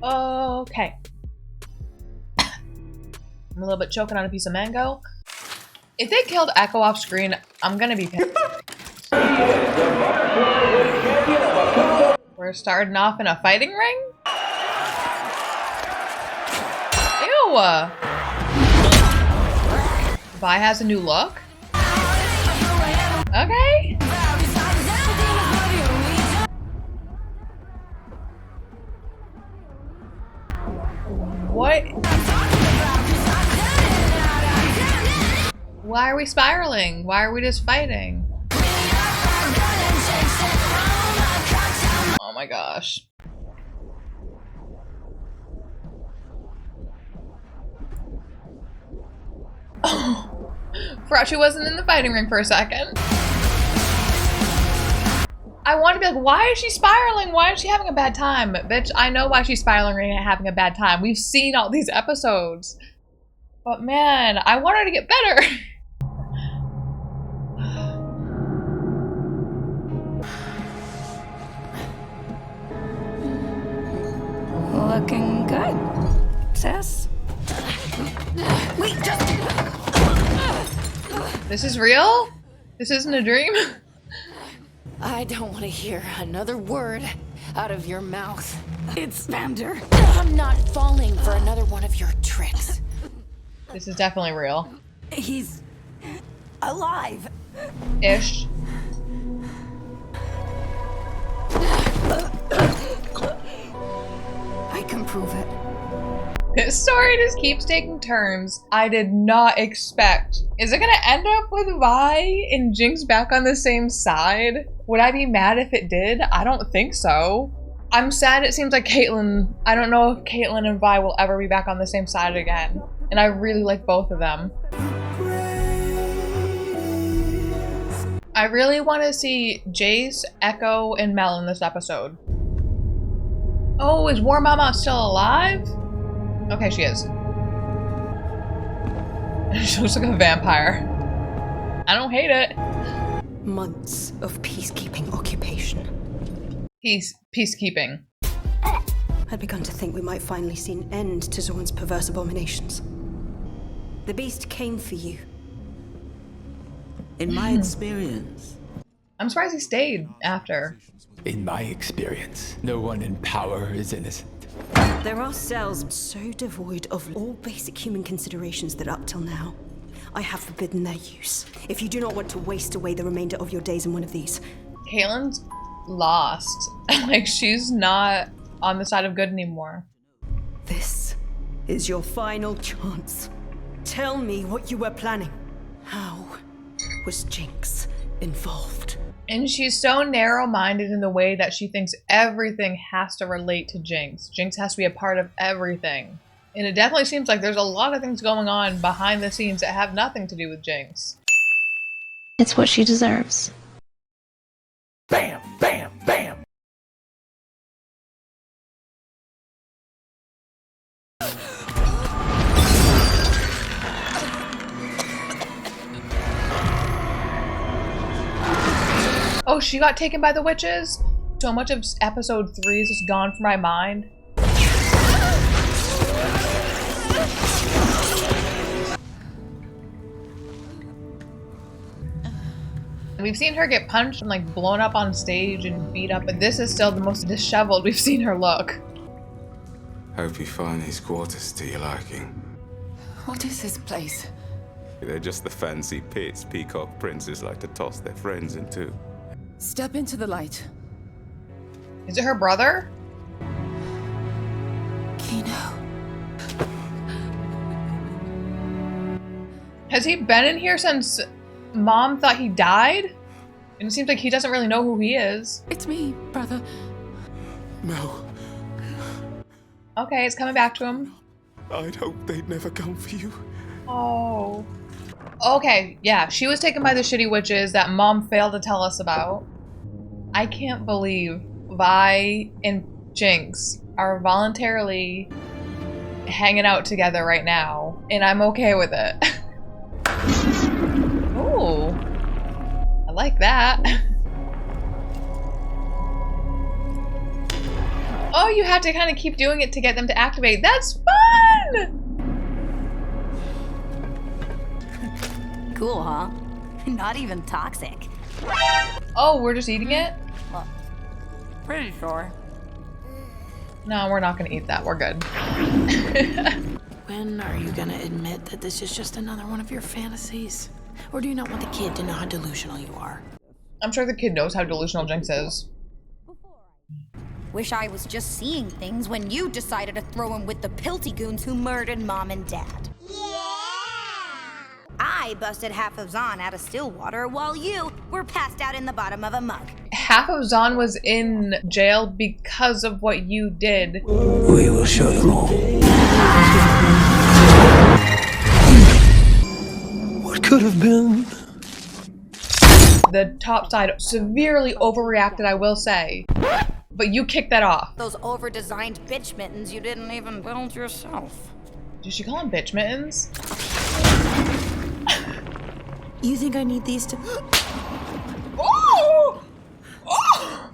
Okay. I'm a little bit choking on a piece of mango. If they killed Echo off screen, I'm gonna be pissed. We're starting off in a fighting ring? Ew! Vi has a new look? Okay. What? Why are we spiraling? Why are we just fighting? Oh my gosh. Oh, forgot she wasn't in the fighting ring for a second. I want to be like, why is she spiraling? Why is she having a bad time? Bitch, I know why she's spiraling and having a bad time. We've seen all these episodes. But man, I want her to get better. Looking good, sis. Wait, just... This is real? This isn't a dream? I don't want to hear another word out of your mouth. It's Vander. I'm not falling for another one of your tricks. This is definitely real. He's alive. Ish. I can prove it. This story just keeps taking turns I did not expect. Is it gonna end up with Vi and Jinx back on the same side? Would I be mad if it did? I don't think so. I'm sad it seems like Caitlyn, I don't know if Caitlyn and Vi will ever be back on the same side again. And I really like both of them. I really want to see Jayce, Echo, and Mel in this episode. Oh, is War Mama still alive? Okay, she is. She looks like a vampire. I don't hate it. Months of peacekeeping occupation. Peacekeeping. I'd begun to think we might finally see an end to Zorn's perverse abominations. The beast came for you. In my experience. I'm surprised he stayed after. In my experience, no one in power is innocent. There are cells so devoid of all basic human considerations that up till now, I have forbidden their use. If you do not want to waste away the remainder of your days in one of these. Caitlyn's lost. Like, she's not on the side of good anymore. This is your final chance. Tell me what you were planning. How was Jinx involved? And she's so narrow-minded in the way that she thinks everything has to relate to Jinx. Jinx has to be a part of everything. And it definitely seems like there's a lot of things going on behind the scenes that have nothing to do with Jinx. It's what she deserves. Bam, bam, bam. Oh, she got taken by the witches? So much of episode 3 is just gone from my mind. We've seen her get punched and like blown up on stage and beat up, and this is still the most disheveled we've seen her look. Hope you find these quarters to your liking. What is this place? They're just the fancy pits peacock princes like to toss their friends into. Step into the light. Is it her brother? Kino. Has he been in here since Mom thought he died? And it seems like he doesn't really know who he is. It's me, brother. No, Okay, it's coming back to him. I'd hoped they'd never come for you. Oh. Okay, yeah, she was taken by the shitty witches that Mom failed to tell us about. I can't believe Vi and Jinx are voluntarily hanging out together right now, and I'm okay with it. Ooh, I like that. Oh, you have to kind of keep doing it to get them to activate. That's fun! Cool, huh? Not even toxic. Oh, we're just eating it? Well, pretty sure. No, we're not gonna eat that. We're good. When are you gonna admit that this is just another one of your fantasies? Or do you not want the kid to know how delusional you are? I'm sure the kid knows how delusional Jinx is. Wish I was just seeing things when you decided to throw him with the Pilty goons who murdered Mom and Dad. I busted half of Zahn out of Stillwater while you were passed out in the bottom of a mug. Half of Zahn was in jail because of what you did. We will show them all. What could have been? The top side severely overreacted, I will say. But you kicked that off. Those over-designed bitch mittens you didn't even build yourself. Did she call them bitch mittens? You think I need these to... Oh! Oh!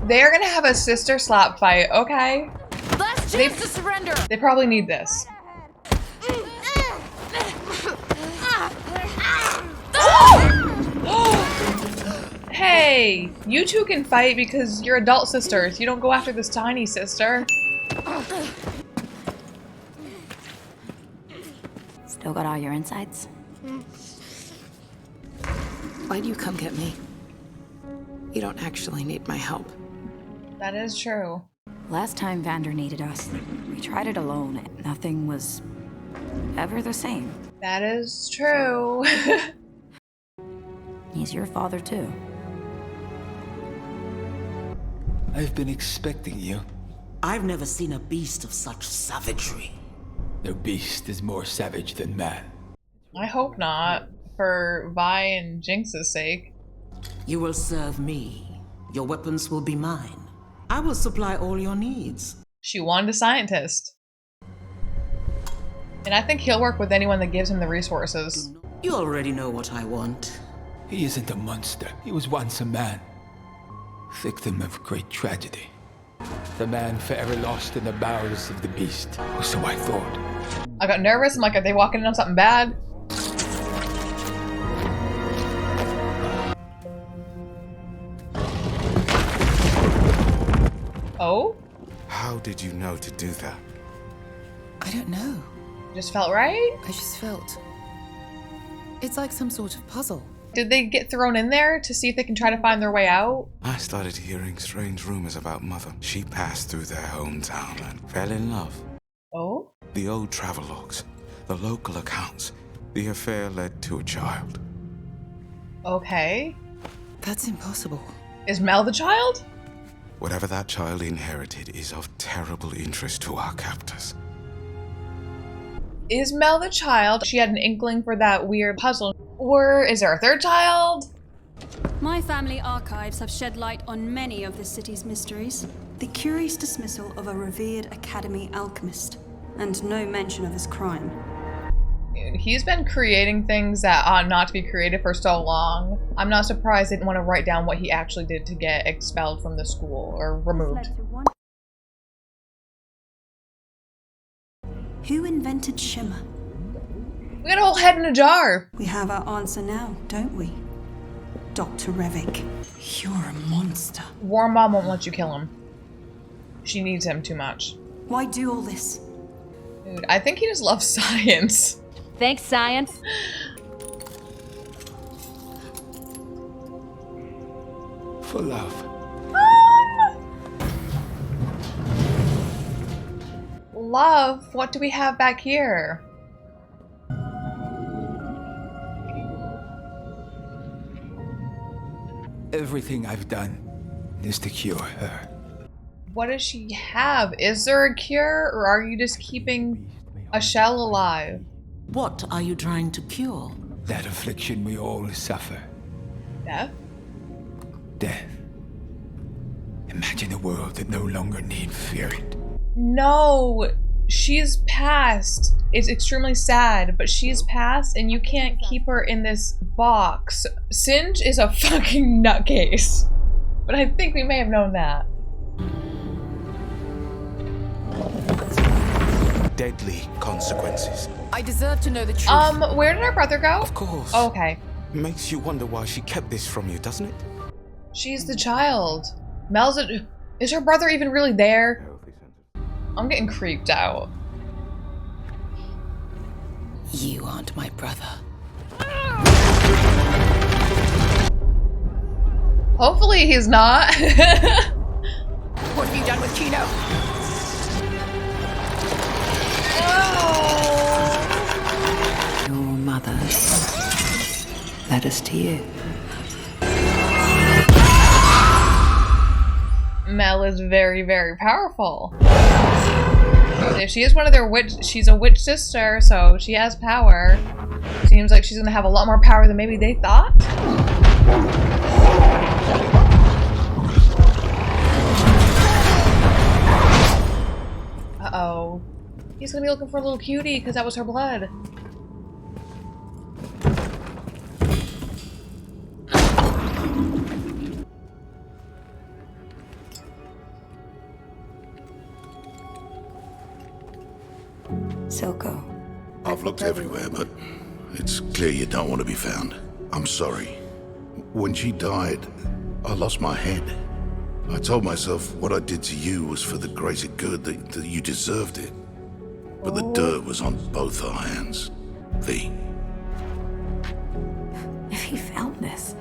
They're gonna have a sister slap fight, okay? Last chance to surrender! They probably need this. Hey, you two can fight because you're adult sisters. You don't go after this tiny sister. Still got all your insides? Why'd you come get me? You don't actually need my help. That is true. Last time Vander needed us, we tried it alone and nothing was ever the same. That is true. He's your father too. I've been expecting you. I've never seen a beast of such savagery. No beast is more savage than man. I hope not. For Vi and Jinx's sake. You will serve me. Your weapons will be mine. I will supply all your needs. She wanted a scientist. And I think he'll work with anyone that gives him the resources. You already know what I want. He isn't a monster. He was once a man. Victim of great tragedy. The man forever lost in the bowels of the beast. Or so I thought. I got nervous. I'm like, are they walking in on something bad? Oh? How did you know to do that? I don't know. Just felt right? I just felt. It's like some sort of puzzle. Did they get thrown in there to see if they can try to find their way out? I started hearing strange rumors about Mother. She passed through their hometown and fell in love. Oh? The old travelogues, the local accounts, the affair led to a child. Okay. That's impossible. Is Mel the child? Whatever that child inherited is of terrible interest to our captors. Is Mel the child? She had an inkling for that weird puzzle. Or is there a third child? My family archives have shed light on many of the city's mysteries. The curious dismissal of a revered Academy alchemist, and no mention of his crime. He's been creating things that ought not to be created for so long. I'm not surprised they didn't want to write down what he actually did to get expelled from the school, or removed. Who invented Shimmer? We got a whole head in a jar. We have our answer now, don't we? Dr. Revic. You're a monster. War Mom won't let you kill him. She needs him too much. Why do all this? Dude, I think he just loves science. Thanks, science. For love. Love? What do we have back here? Everything I've done is to cure her. What does she have? Is there a cure, or are you just keeping a shell alive? What are you trying to cure? That affliction we all suffer. Death? Death. Imagine a world that no longer need fear it. No! She's passed. It's extremely sad, but she's passed and you can't keep her in this box. Singe is a fucking nutcase. but I think we may have known that. Deadly consequences. I deserve to know the truth. Where did our brother go? Of course. Oh, okay. Makes you wonder why she kept this from you, doesn't it? She's the child. Mel's is her brother even really there? I'm getting creeped out. You aren't my brother. Hopefully he's not. What have you done with Kino? Oh. Your mother led us to you. Mel is very, very powerful. If she is one of their witch, she's a witch sister, so she has power. Seems like she's gonna have a lot more power than maybe they thought. Uh-oh. He's gonna be looking for a little cutie because that was her blood. Silco. I've looked everywhere, but it's clear you don't want to be found. I'm sorry. When she died, I lost my head. I told myself what I did to you was for the greater good, that you deserved it. But the dirt was on both our hands. V. If he found this,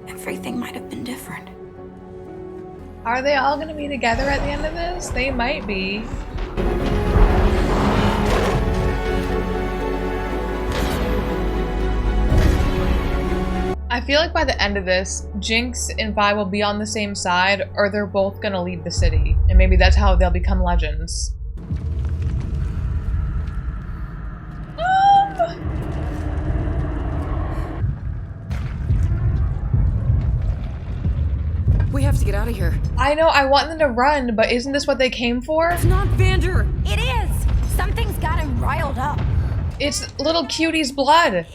everything might have been different. Are they all gonna be together at the end of this? They might be. I feel like by the end of this, Jinx and Vi will be on the same side, or they're both gonna leave the city. And maybe that's how they'll become legends. We have to get out of here. I know, I want them to run, but isn't this what they came for? It's not Vander. It is! Something's got him riled up. It's little cutie's blood.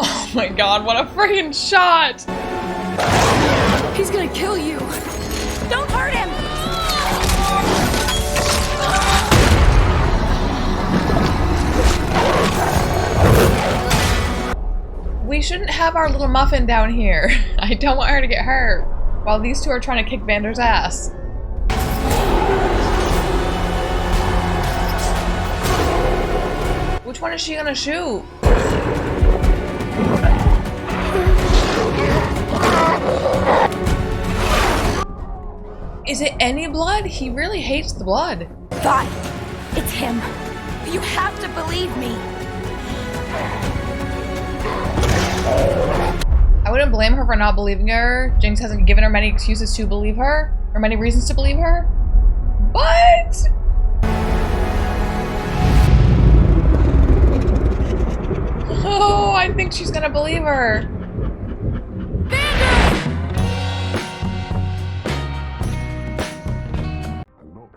Oh my god, what a freaking shot! He's gonna kill you. Don't hurt him! We shouldn't have our little muffin down here. I don't want her to get hurt while these two are trying to kick Vander's ass. Which one is she gonna shoot? Is it any blood? He really hates the blood. Vi, it's him. You have to believe me. I wouldn't blame her for not believing her. Jinx hasn't given her many excuses to believe her, or many reasons to believe her. But oh, I think she's gonna believe her.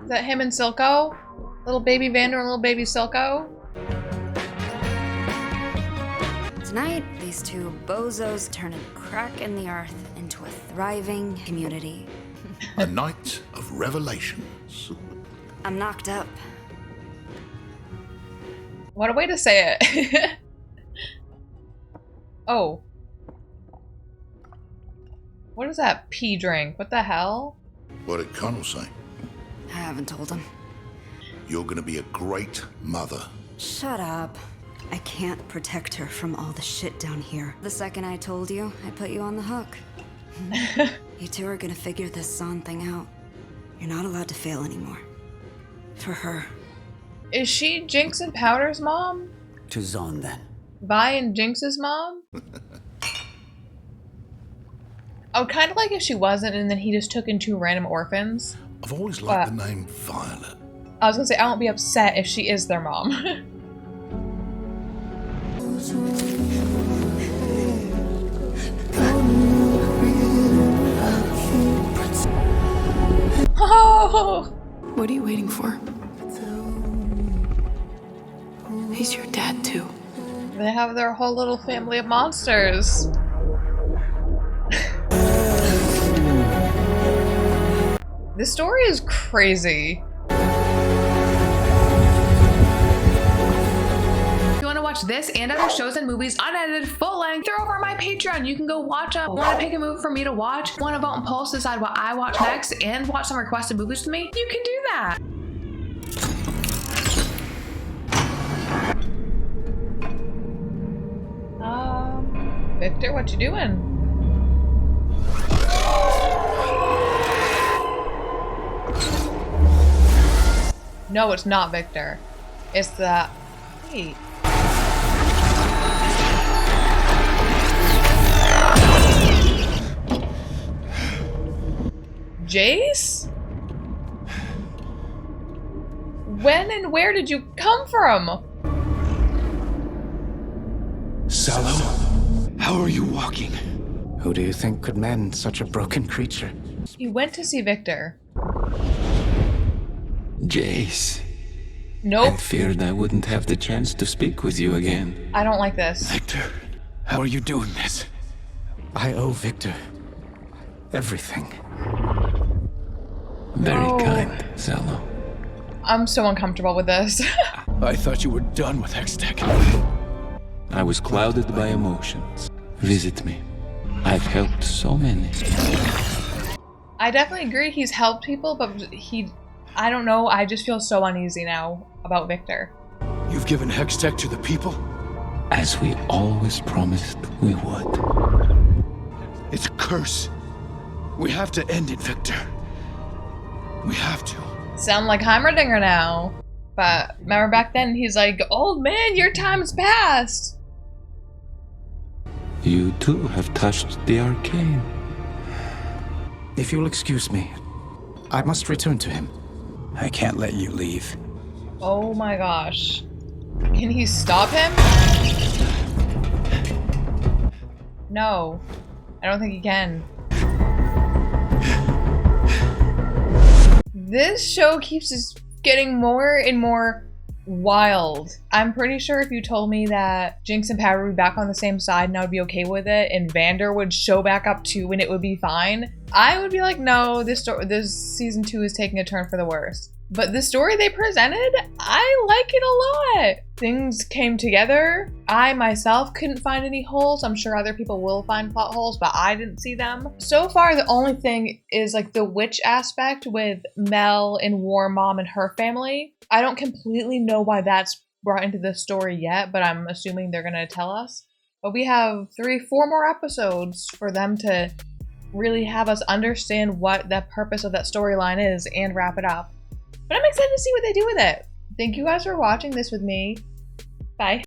Is that him and Silco? Little baby Vander and little baby Silco? Tonight, these two bozos turn a crack in the earth into a thriving community. A night of revelations. I'm knocked up. What a way to say it. Oh. What is that pea drink? What the hell? What did Connell say? I haven't told him. You're gonna be a great mother. Shut up. I can't protect her from all the shit down here. The second I told you, I put you on the hook. You two are gonna figure this Zahn thing out. You're not allowed to fail anymore. For her. Is she Jinx and Powder's mom? To Zahn then. Vi and Jinx's mom? I would kind of like if she wasn't and then he just took in two random orphans. I've always liked the name Violet. I was gonna say, I won't be upset if she is their mom. Oh! What are you waiting for? He's your dad too. They have their whole little family of monsters. This story is crazy. If you want to watch this and other shows and movies unedited, full length, they're over on my Patreon. You can go watch them. Want to pick a movie for me to watch? Want to vote and polls to decide what I watch next and watch some requested movies with me? You can do that. Viktor, what you doing? No, it's not Viktor. It's the... Wait. Jayce? When and where did you come from? Salo? How are you walking? Who do you think could mend such a broken creature? He went to see Viktor. Jayce. Nope. I feared I wouldn't have the chance to speak with you again. I don't like this. Viktor, how are you doing this? I owe Viktor everything. Very kind, Salo. I'm so uncomfortable with this. I thought you were done with Hextech. I was clouded by emotions. Visit me. I've helped so many. I definitely agree he's helped people, but I don't know, I just feel so uneasy now about Viktor. You've given Hextech to the people? As we always promised we would. It's a curse. We have to end it, Viktor. We have to. Sound like Heimerdinger now. But remember back then, he's like, old man, your time's past. You too have touched the arcane. If you'll excuse me, I must return to him. I can't let you leave. Oh my gosh. Can he stop him? No. I don't think he can. This show keeps just getting more and more wild. I'm pretty sure if you told me that Jinx and Pat would be back on the same side and I would be okay with it, and Vander would show back up too and it would be fine, I would be like, no, this season 2 is taking a turn for the worse. But the story they presented, I like it a lot. Things came together. I myself couldn't find any holes. I'm sure other people will find plot holes, but I didn't see them. So far, the only thing is like the witch aspect with Mel and War Mom and her family. I don't completely know why that's brought into the story yet, but I'm assuming they're gonna tell us. But we have 3-4 more episodes for them to really have us understand what the purpose of that storyline is and wrap it up. But I'm excited to see what they do with it. Thank you guys for watching this with me. Bye.